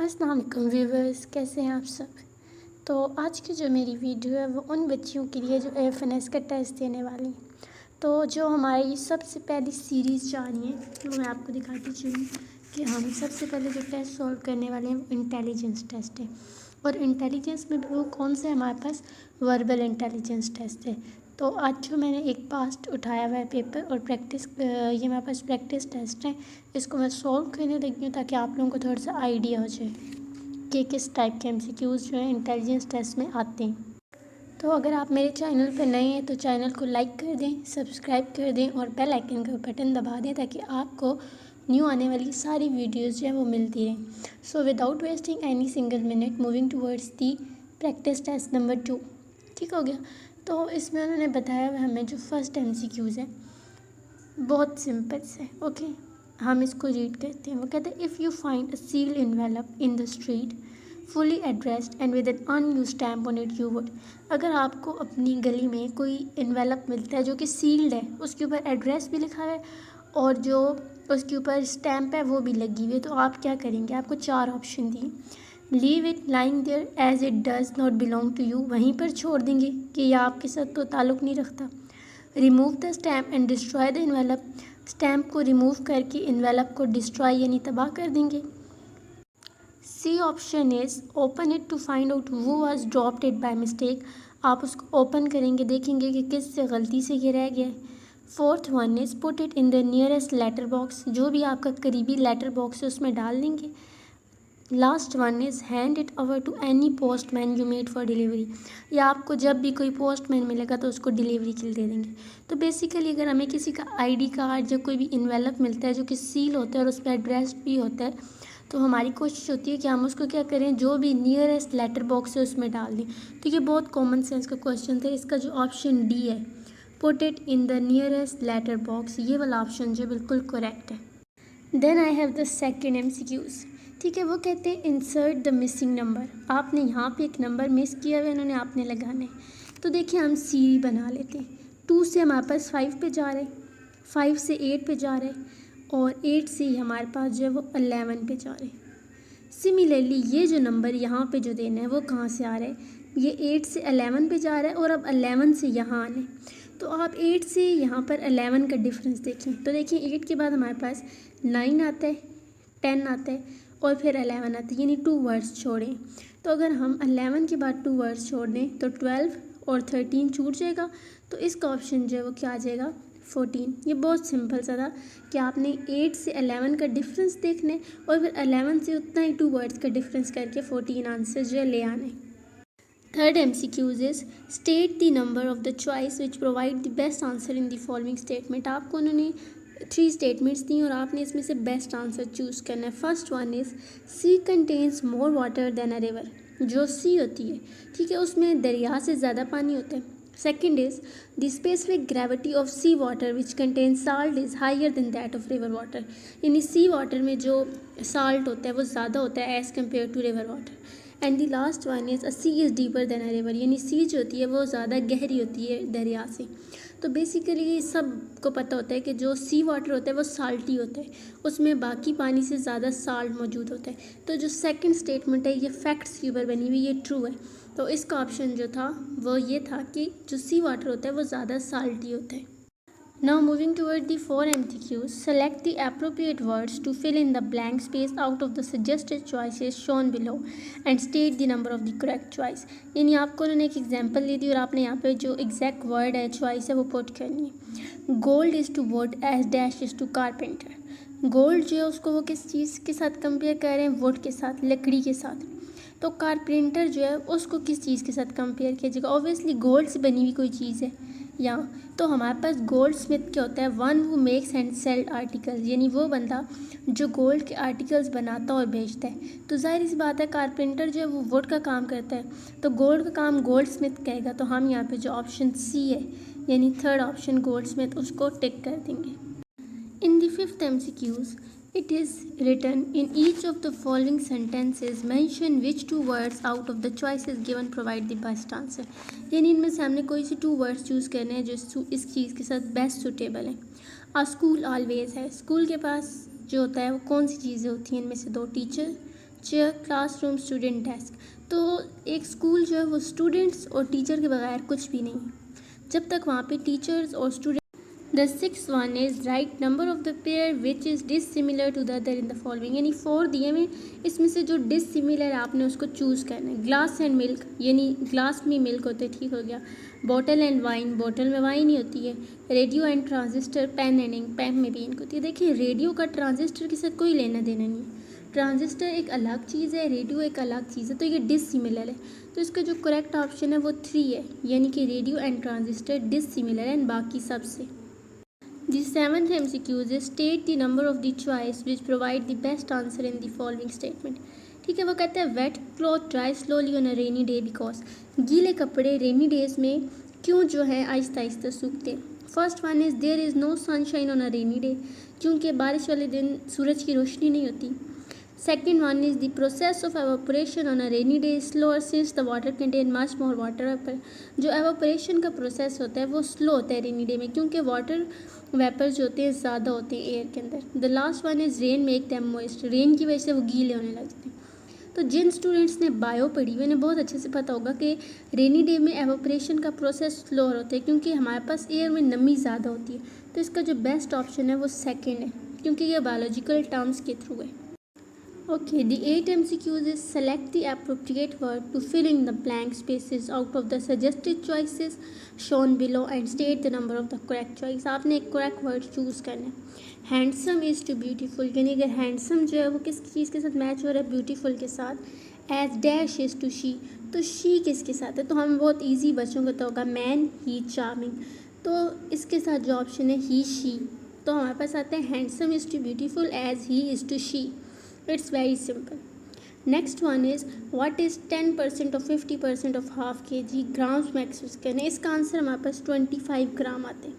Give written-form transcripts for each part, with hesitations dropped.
अस्सलाम वालेकुम व्यूवर्स, कैसे हैं आप सब। तो आज की जो मेरी वीडियो है वो उन बच्चियों के लिए जो एफएनएस का टेस्ट देने वाली हैं। तो जो हमारी सबसे पहली सीरीज़ जा रही है वो मैं आपको दिखाती चलूँ कि हम सबसे पहले जो टेस्ट सॉल्व करने वाले हैं वो इंटेलिजेंस टेस्ट है। और इंटेलिजेंस में भी वो कौन सा है, हमारे पास वर्बल इंटेलिजेंस टेस्ट है। तो आज जो मैंने एक पास्ट उठाया हुआ है पेपर और प्रैक्टिस, ये मेरे पास प्रैक्टिस टेस्ट है, इसको मैं सॉल्व करने लगी हूँ ताकि आप लोगों को थोड़ा सा आइडिया हो जाए कि किस टाइप के एमसीक्यूज़ जो है इंटेलिजेंस टेस्ट में आते हैं। तो अगर आप मेरे चैनल पर नए हैं तो चैनल को लाइक कर दें, सब्सक्राइब कर दें और बेल आइकन का बटन दबा दें ताकि आपको न्यू आने वाली सारी वीडियोस जो है वो मिलती रहें। So without wasting any single minute moving towards the practice test number 2। ठीक हो गया। तो इसमें उन्होंने बताया हुआ हमें जो फर्स्ट एमसीक्यूज़ है बहुत सिंपल से, ओके, हम इसको रीड करते हैं। वो कहते हैं if you find a sealed envelope in the street fully addressed and with an unused stamp on it you would. अगर आपको अपनी गली में कोई एनवेलप मिलता है जो कि सील्ड है, उसके ऊपर एड्रेस भी लिखा है और जो उसके ऊपर स्टैम्प है वो भी लगी हुई है, तो आप क्या करेंगे। आपको 4 ऑप्शन दिए। Leave it lying there as it does not belong to you, वहीं पर छोड़ देंगे कि यह आपके साथ तो ताल्लुक़ नहीं रखता। Remove the stamp and destroy the envelope, stamp को रिमूव करके इन्वेलप को डिस्ट्रॉय यानी तबाह कर देंगे। C option is open it to find out who was dropped it by mistake, आप उसको ओपन करेंगे, देखेंगे कि किस से गलती से ये रह गया है। Fourth one is put it in the nearest letter box, जो भी आपका करीबी लेटर बॉक्स है उसमें डाल देंगे। Last one is hand it over to any postman you made for delivery, या आपको जब भी कोई पोस्टमैन मिलेगा तो उसको डिलीवरी के लिए दे देंगे। तो बेसिकली अगर हमें किसी का आईडी कार्ड या कोई भी इन्वेलप मिलता है जो कि सील होता है और उस पर एड्रेस भी होता है, तो हमारी कोशिश होती है कि हम उसको क्या करें, जो भी नियरेस्ट लेटर बॉक्स है उसमें डाल दें। तो ये बहुत कॉमन सेंस का क्वेश्चन था। इसका जो ऑप्शन डी है, put it in the nearest letter box, ये वाला ऑप्शन जो बिल्कुल करेक्ट है। Then I have the second MCQs. ठीक है, वो कहते हैं इंसर्ट द मिसिंग नंबर, आपने यहाँ पे एक नंबर मिस किया हुआ है, इन्होंने आपने लगाना है। तो देखिए हम सीरी बना लेते हैं। 2 से हमारे पास 5 पे जा रहे हैं, 5 से 8 पे जा रहे हैं और 8 से ही हमारे पास जो है वो 11 पे जा रहे हैं। सिमिलरली ये जो नंबर यहाँ पे जो देना है वो कहाँ से आ रहा है, ये 8 से 11 पे जा रहा है और अब 11 से यहाँ आना है। तो आप 8 से यहाँ पर 11 का डिफरेंस देखें, तो देखिए 8 के बाद हमारे पास 9 आता है, 10 आता है और फिर 11 आता है, यानी 2 वर्ड्स छोड़ें। तो अगर हम 11 के बाद 2 वर्ड्स छोड़ दें तो 12 और 13 छूट जाएगा। तो इसका ऑप्शन जो है वो क्या आ जाएगा, 14। ये बहुत सिंपल सा था कि आपने 8 से 11 का डिफरेंस देखना है और फिर 11 से उतना ही 2 वर्ड्स का डिफरेंस करके 14 आंसर जो है ले आने। Third MCQs is state the number of the choice which provide the best answer in the following statement. आपको उन्होंने 3 स्टेटमेंट्स दी और आपने इसमें से बेस्ट आंसर चूज़ करना है। First one is sea contains more water than a river, जो sea होती है, ठीक है, उसमें दरिया से ज़्यादा पानी होता है। Second is the specific gravity of sea water which contains salt is higher than that of river water, यानी सी वाटर में जो साल्ट होता है वो ज़्यादा होता है as compare to river water. And the last one is a sea is deeper than a river, यानी सी जो होती है वो ज़्यादा गहरी होती है दरिया से। तो बेसिकली सबको पता होता है कि जो सी वाटर होता है वो साल्टी होता है, उसमें बाकी पानी से ज़्यादा साल्ट मौजूद होता है। तो जो सेकंड स्टेटमेंट है ये फैक्ट्स के ऊपर बनी हुई, ये ट्रू है। तो इसका ऑप्शन जो था वो ये था कि जो सी वाटर होता है वो ज़्यादा साल्टी होता है। Now moving toward the 4 MCQs, select the appropriate words to fill in the blank space out of the suggested choices shown below and state the number of the correct choice। यानी आपको उन्होंने एक example दे दी और आपने यहाँ पे जो exact word है, चॉइस है, वो पुट करनी है। Gold is to wood as dash is to carpenter. Gold जो है उसको वो किस चीज़ के साथ कंपेयर कर रहे हैं, वुड के साथ, लकड़ी के साथ। तो कारपेंटर जो है उसको किस चीज़ के साथ कंपेयर कीजिएगा, ऑब्वियसली गोल्ड से बनी हुई कोई चीज़ है। या तो हमारे पास गोल्ड स्मिथ क्या होता है, one who makes and sell articles, यानी वो बंदा जो गोल्ड के आर्टिकल्स बनाता और बेचता है। तो जाहिर सी बात है कारपेंटर जो है वो वुड का काम करता है, तो गोल्ड का काम गोल्ड स्मिथ कहेगा। तो हम यहाँ पे जो ऑप्शन सी है यानी थर्ड ऑप्शन गोल्ड स्मिथ, उसको टिक कर देंगे। In the fifth MCQs, it is written in each of the following sentences mention which 2 words out of the choices given provide the best answer। यानी इनमें से हमने कोई से 2 वर्ड्स चूज़ करने हैं जो इस चीज़ के साथ बेस्ट सुटेबल है। आ स्कूल ऑलवेज है, स्कूल के पास जो होता है वो कौन सी चीज़ें होती हैं, इनमें से 2 teacher, chair, classroom, student, desk. तो एक स्कूल जो है वो स्टूडेंट्स और टीचर के बगैर कुछ भी नहीं है, जब तक वहाँ पे टीचर्स और student. The six one is right number of the pair which is dissimilar to the other in the following, यानी 4 दिए हुए, इसमें से जो डिसिमिलर है आपने उसको चूज़ करना है। ग्लास एंड मिल्क, यानी ग्लास में मिल्क होते, ठीक हो गया। बॉटल एंड वाइन, बॉटल में वाइन ही होती है। Radio and transistor, pen and ink, pen में भी इंक होती है। देखिए रेडियो का ट्रांजिस्टर के साथ कोई लेना देना नहीं है, ट्रांजिस्टर एक अलग चीज़ है, रेडियो एक अलग चीज़ है, तो ये डिसिमिलर है। तो इसका जो करेक्ट ऑप्शन है वो 3 है, यानी कि रेडियो एंड ट्रांजिस्टर डिसिमिलर है बाकी सबसे। The seventh MCQ is state the number of the choice which provide the best answer in the following statement। ठीक है, वो कहते हैं wet cloth dry slowly on a rainy day because, गीले कपड़े रेनी डेज में क्यों जो है आहिस्ता आहिस्ता सूखते। First one is there is no sunshine on a rainy day, क्योंकि बारिश वाले दिन सूरज की रोशनी नहीं होती। Second one is the process of evaporation on a rainy day slower since the water contain much more water vapour. जो एवापोरेशन का प्रोसेस होता है वो स्लो होता है रेनी डे में, क्योंकि वाटर वेपर जो होते हैं ज़्यादा होते हैं एयर के अंदर। The last one is rain make them moist, rain की वजह से वो गीले होने लगते हैं। तो जिन स्टूडेंट्स ने बायो पढ़ी हुई उन्हें बहुत अच्छे से पता होगा कि रेनी डे में एवापोरेशन का प्रोसेस स्लोअर होता है, क्योंकि हमारे पास एयर में नमी ज़्यादा होती है। तो इसका जो बेस्ट ऑप्शन है वो सेकेंड है, क्योंकि ये बायोलॉजिकल टर्म्स के थ्रू है। Okay, the 8 MCQs is select the appropriate word to fill in the blank spaces out of the suggested choices shown below and state the number of the correct choice। आपने एक correct word choose करना है। Handsome is to beautiful, यानी अगर handsome जो है वो किस चीज़ के साथ मैच हो रहा है, beautiful के साथ। As dash is to she, तो she किसके साथ है, तो हम बहुत easy बच्चों को तो होगा man, he, charming। तो इसके साथ जो ऑप्शन है he, she, तो हमारे पास आता है handsome is to beautiful as he is to she। It's very simple. Next one is what is 10% of 50% of half kg grams में एक्सप्रेस करना है। इसका आंसर हमारे पास 25 ग्राम आते हैं,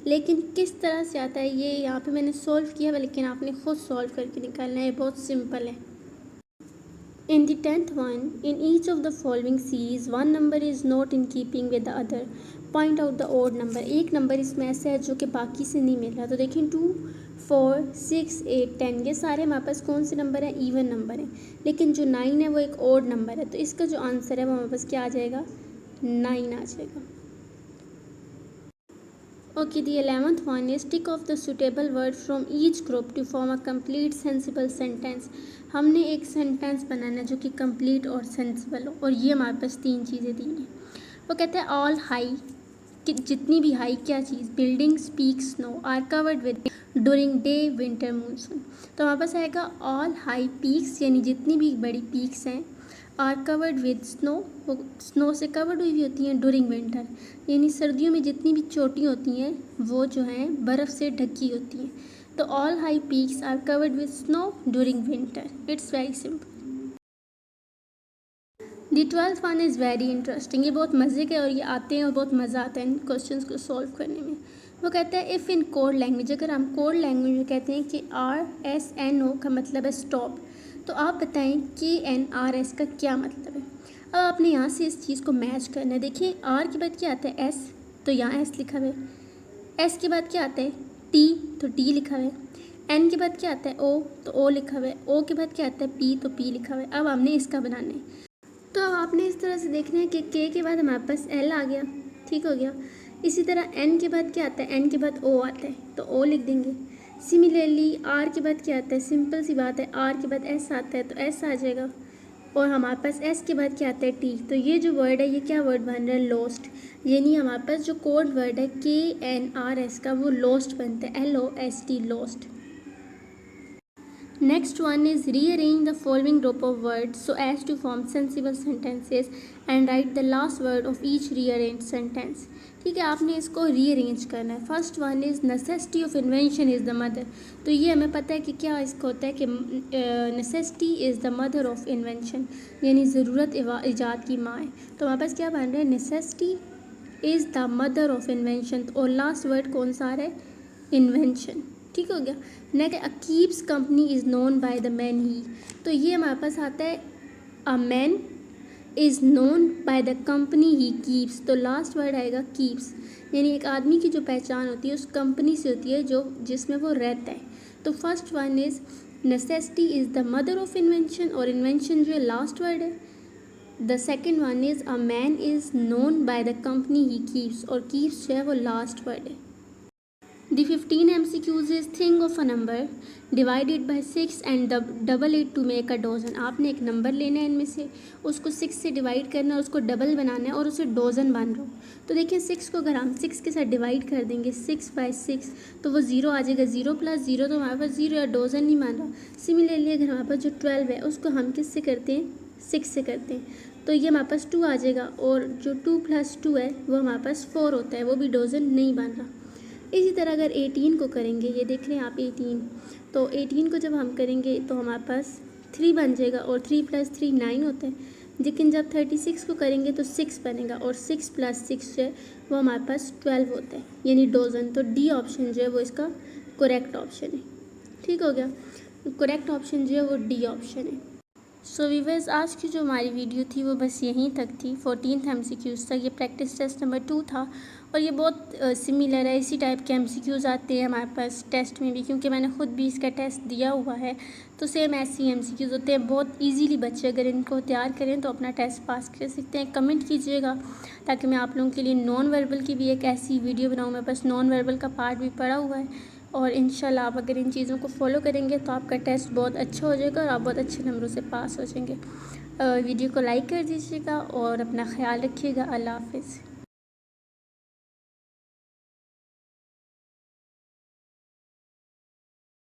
लेकिन किस तरह से आता है ये यहाँ पे मैंने सॉल्व किया है, लेकिन आपने खुद सॉल्व करके निकालना है, बहुत सिंपल है। In the 10th one, in each of the following series, one number is not in keeping with the other. Point out the odd number। एक नंबर इसमें ऐसा है जो कि बाकी से नहीं मिल रहा। तो देखिए 2, 4, 6, 8, 10 ये सारे हमारे पास कौन से नंबर है, इवन नंबर है, लेकिन जो 9 है वो एक ओड नंबर है। तो इसका जो आंसर है वो हमारे पास क्या आ जाएगा, 9 आ जाएगा। Okay, the 11th one is tick off the suitable word from each group to form a complete sensible sentence. हमने एक सेंटेंस बनाना है जो कि कंप्लीट और सेंसिबल हो, और ये हमारे पास 3 चीज़ें दी हैं। वो कहते हैं ऑल हाई, कि जितनी भी हाई क्या चीज़, buildings, peak, snow are covered with during day winter monsoon. तो हमारे पास आएगा ऑल हाई पीक्स, यानी जितनी भी बड़ी पीक्स हैं, आर कवर्ड विद स्नो, वो स्नो से कवर्ड हुई होती हैं ड्यूरिंग विंटर, यानी सर्दियों में जितनी भी चोटी होती हैं वो जो हैं बर्फ़ से ढकी होती हैं। तो all high peaks are covered with snow during winter. It's very simple. The 12th one is very interesting, ये बहुत मज़े के और ये आते हैं और बहुत मज़ा आता है इन क्वेश्चंस को सॉल्व करने में। वो कहता है इफ़ इन कोड लैंग्वेज, अगर हम कोड लैंग्वेज में कहते हैं कि RSNO का मतलब है स्टॉप, तो आप बताएं KNRS का क्या मतलब है। अब आपने यहाँ से इस चीज़ को मैच करना है। देखिए R के बाद क्या आता है S, तो यहाँ S लिखा हुआ है। S के बाद क्या आता है T, तो T लिखा हुआ है। N के बाद क्या आता है O, तो O लिखा हुआ है। O के बाद क्या आता है P, तो P लिखा हुआ है। अब हमने इसका बनाना है, तो अब आपने इस तरह से देखना है कि K के बाद हमारे पास L आ गया, ठीक हो गया। इसी तरह N के बाद क्या आता है, N के बाद O आता है, तो O लिख देंगे। सिमिलरली R के बाद क्या आता है, सिंपल सी बात है, R के बाद S आता है, तो S आ जाएगा। और हमारे पास S के बाद क्या आता है T, तो ये जो वर्ड है ये क्या वर्ड बन रहा है, लॉस्ट, यानी हमारे पास जो कोड वर्ड है KNRS का वो लॉस्ट बनता है, LOST, lost. Next one is rearrange the following group of words so as to form sensible sentences and write the last word of each rearranged sentence। ठीक है, आपने इसको रीअरेंज करना है। First one is necessity of invention is the mother, तो ये हमें पता है कि क्या इसको होता है कि necessity is the mother of invention, यानी ज़रूरत ईजाद की माँ है। तो हमारे पास क्या बन रहा है, necessity is the mother of invention, और लास्ट वर्ड कौन सा आ रहा है, इन्वेंशन, ठीक हो गया। Next, a keeps company is known by the man he, तो ये हमारे पास आता है a man is known by the company he keeps, तो लास्ट वर्ड आएगा कीप्स, यानी एक आदमी की जो पहचान होती है उस कंपनी से होती है जो जिसमें वो रहता है। तो first one is necessity is the mother of invention, और इन्वेंशन जो है लास्ट वर्ड है। The second one is a man is known by the company he keeps, और कीप्स जो है वो लास्ट वर्ड है। The 15 MCQs is think of a number divided by 6 and double it to make a dozen। आपने एक number लेना है इनमें से, उसको 6 से डिवाइड करना है, उसको डबल बनाना है और उसे डोजन बन रहा हो। तो देखिए 6 को अगर हम 6 के साथ डिवाइड कर देंगे 6 बाई 6 तो वो 0 आ जाएगा, 0 प्लस 0 तो हमारे पास 0 या डोजन नहीं बन रहा। सिमिलरली अगर हमारे पास जो 12 है उसको हम किससे करते हैं, 6 से करते हैं, तो ये हमारे पास 2 आ जाएगा, और जो 2 प्लस 2 है वो हमारे पास 4 होता है, वो भी डोजन नहीं बन रहा। इसी तरह अगर 18 को करेंगे, ये देख लें आप 18, तो 18 को जब हम करेंगे तो हमारे पास 3 बन जाएगा, और 3 प्लस 3 9 होता है। लेकिन जब 36 को करेंगे तो 6 बनेगा, और 6 प्लस 6 जो है वो हमारे पास 12 होता है, यानी डोजन। तो डी ऑप्शन जो है वो इसका करेक्ट ऑप्शन है। ठीक हो गया, करेक्ट ऑप्शन जो है वो डी ऑप्शन है। सो व्यूअर्स, आज की जो हमारी वीडियो थी वो बस यहीं तक थी, 14th MCQs तक। ये प्रैक्टिस टेस्ट नंबर 2 था, और ये बहुत सिमिलर है, इसी टाइप के MCQs आते हैं हमारे पास टेस्ट में भी, क्योंकि मैंने ख़ुद भी इसका टेस्ट दिया हुआ है। तो सेम ऐसे ही MCQs होते हैं, बहुत ईजीली बच्चे अगर इनको तैयार करें तो अपना टेस्ट पास कर सकते हैं। कमेंट कीजिएगा ताकि मैं आप लोगों के लिए नॉन वर्बल की भी एक ऐसी वीडियो बनाऊँ। मेरे पास नॉन वर्बल का पार्ट भी पड़ा हुआ है, और इंशाल्लाह आप अगर इन चीज़ों को फॉलो करेंगे तो आपका टेस्ट बहुत अच्छा हो जाएगा और आप बहुत अच्छे नंबरों से पास हो जाएंगे। वीडियो को लाइक कर दीजिएगा और अपना ख्याल रखिएगा। अल्लाह हाफ़िज़।